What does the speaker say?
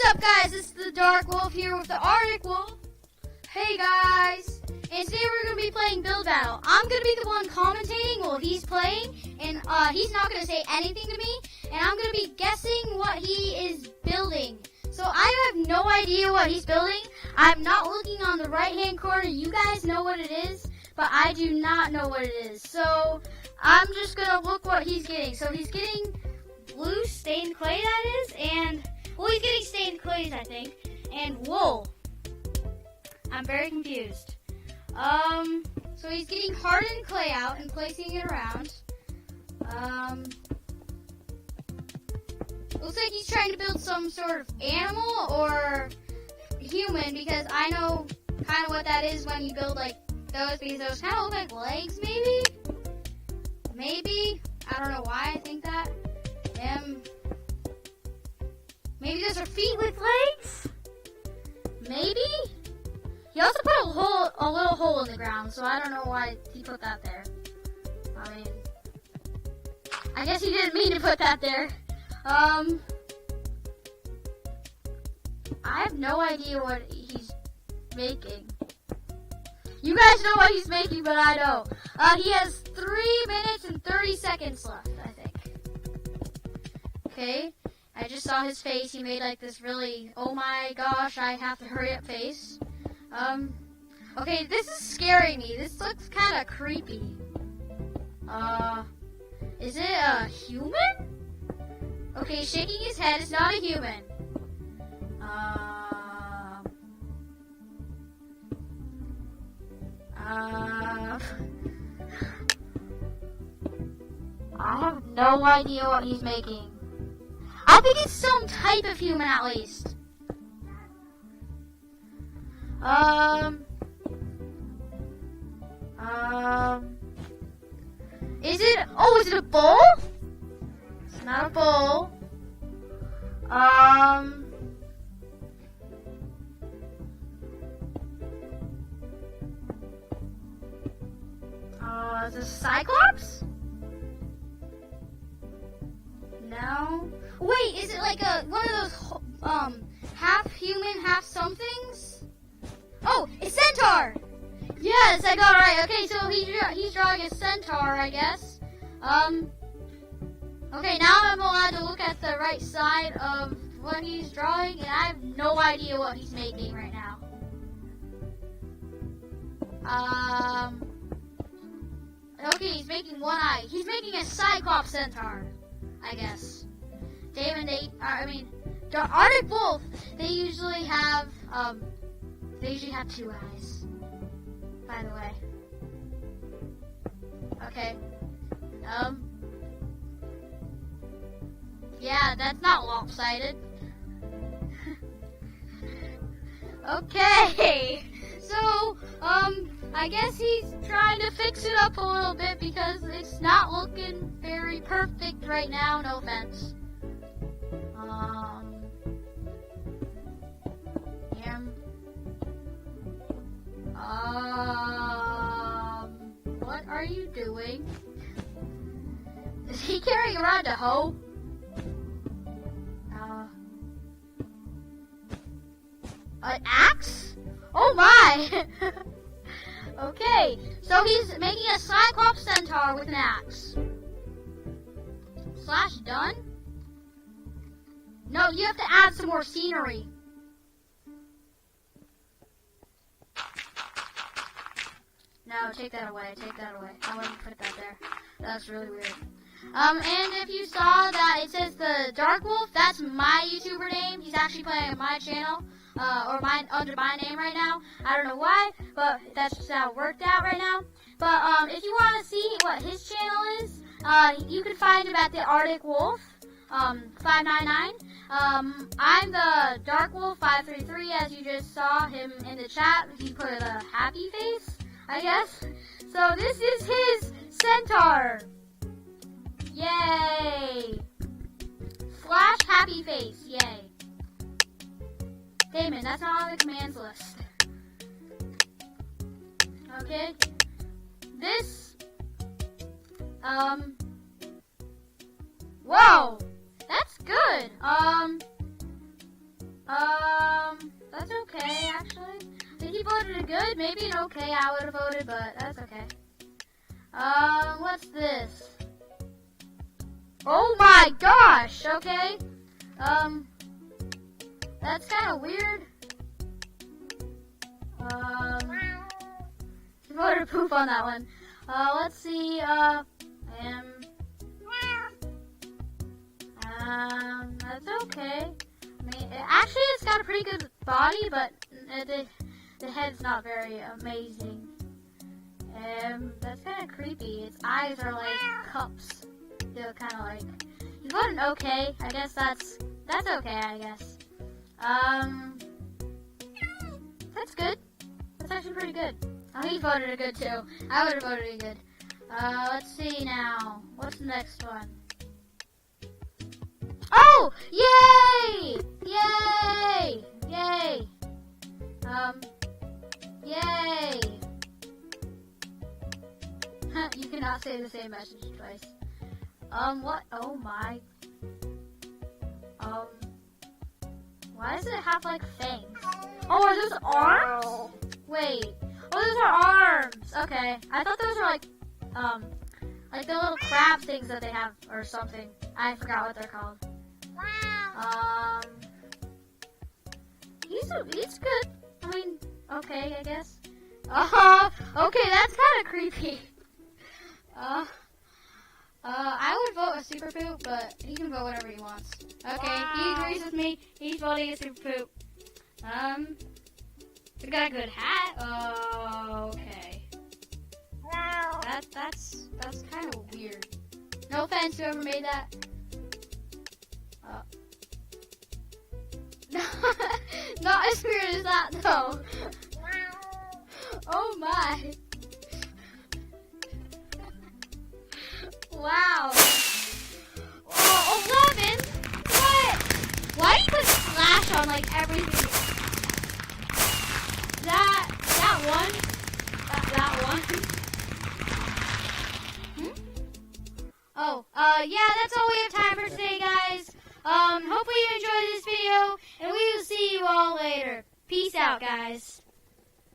up, guys? This is the Dark Wolf here with the Arctic Wolf. Hey, guys. And today we're going to be playing Build Battle. I'm going to be the one commentating while he's playing, and he's not going to say anything to me, and I'm going to be guessing what he is building. So I have no idea what he's building. I'm not looking on the right-hand corner. You guys know what it is, but I do not know what it is. So I'm just going to look what he's getting. So he's getting blue stained clay, that is, and, well, he's getting stained clays, I think, and wool. I'm very confused. So he's getting hardened clay out and placing it around. Looks like he's trying to build some sort of animal or human, because I know kind of what that is when you build like those, because those kind of look like legs, maybe? Maybe? I don't know why I think that. Maybe those are feet with legs? Maybe? He also put a little hole in the ground, so I don't know why he put that there. I mean, I guess he didn't mean to put that there. I have no idea what he's making. You guys know what he's making, but I don't. He has 3 minutes and 30 seconds left, I think. Okay, I just saw his face. He made like this really, oh my gosh, I have to hurry up face. Okay, this is scaring me. This looks kind of creepy. Is it a human? Okay, shaking his head. It's not a human. I have no idea what he's making. I think it's some type of human, at least. Is it a bull? It's not a bull. Is it a cyclops? No. Wait, is it like one of those, half human, half somethings? Oh, a centaur! Yes, I got it right. Okay, so he's drawing a centaur, I guess. Okay, now I'm allowed to look at the right side of what he's drawing, and I have no idea what he's making right now. Okay, he's making one eye. He's making a cyclops centaur, I guess. The Arctic Wolf, they usually have 2 eyes, by the way. Okay. Yeah, that's not lopsided. Okay. So, I guess he's trying to fix it up a little bit because it's not looking very perfect right now, no offense. What are you doing? Is he carrying around a hoe? An axe? Oh my! Okay, so he's making a cyclops centaur with an axe. / done? No, you have to add some more scenery. No, take that away, I wouldn't put that there. That's really weird. And if you saw that it says the Dark Wolf, that's my YouTuber name. He's actually playing on my channel, under my name right now. I don't know why, but that's just how it worked out right now. But, if you want to see what his channel is, you can find him at the Arctic Wolf, 599. I'm the Dark Wolf 533, as you just saw him in the chat. He put a happy face, I guess. So this is his centaur. Yay! / happy face. Yay. Damon, that's not on the commands list. Okay. This. Whoa! That's good. That's okay, actually. I think he voted a good, maybe an okay I would have voted, but that's okay. What's this? Oh my gosh, okay. That's kind of weird. He voted poop on that one. Let's see, that's okay. I mean, actually, it's got a pretty good body, but the head's not very amazing. That's kind of creepy. Its eyes are like cups. They're kind of like. You voted okay. I guess that's okay. I guess. That's good. That's actually pretty good. Oh, he voted a good too. I would have voted a good. Let's see now. What's the next one? Oh! Yay! Yay! Yay! Yay! You cannot say the same message twice. What? Oh my. Why does it have like fangs? Oh, are those arms? Wait. Oh, those are arms. Okay. I thought those were like the little crab things that they have or something. I forgot what they're called. He's good. I mean, okay, I guess. Okay, that's kind of creepy. I would vote a super poop, but he can vote whatever he wants. Okay, he agrees with me. He's voting a super poop. We got a good hat. Okay. That's kind of weird. No offense, whoever made that. Not as weird as that, though. Oh my. Wow. Oh, 11? What? Why do you put slash on like everything? That one? That one? Oh, yeah, that's all we have time for today, guys. Hopefully you enjoyed this video, and we will see you all later. Peace out, guys.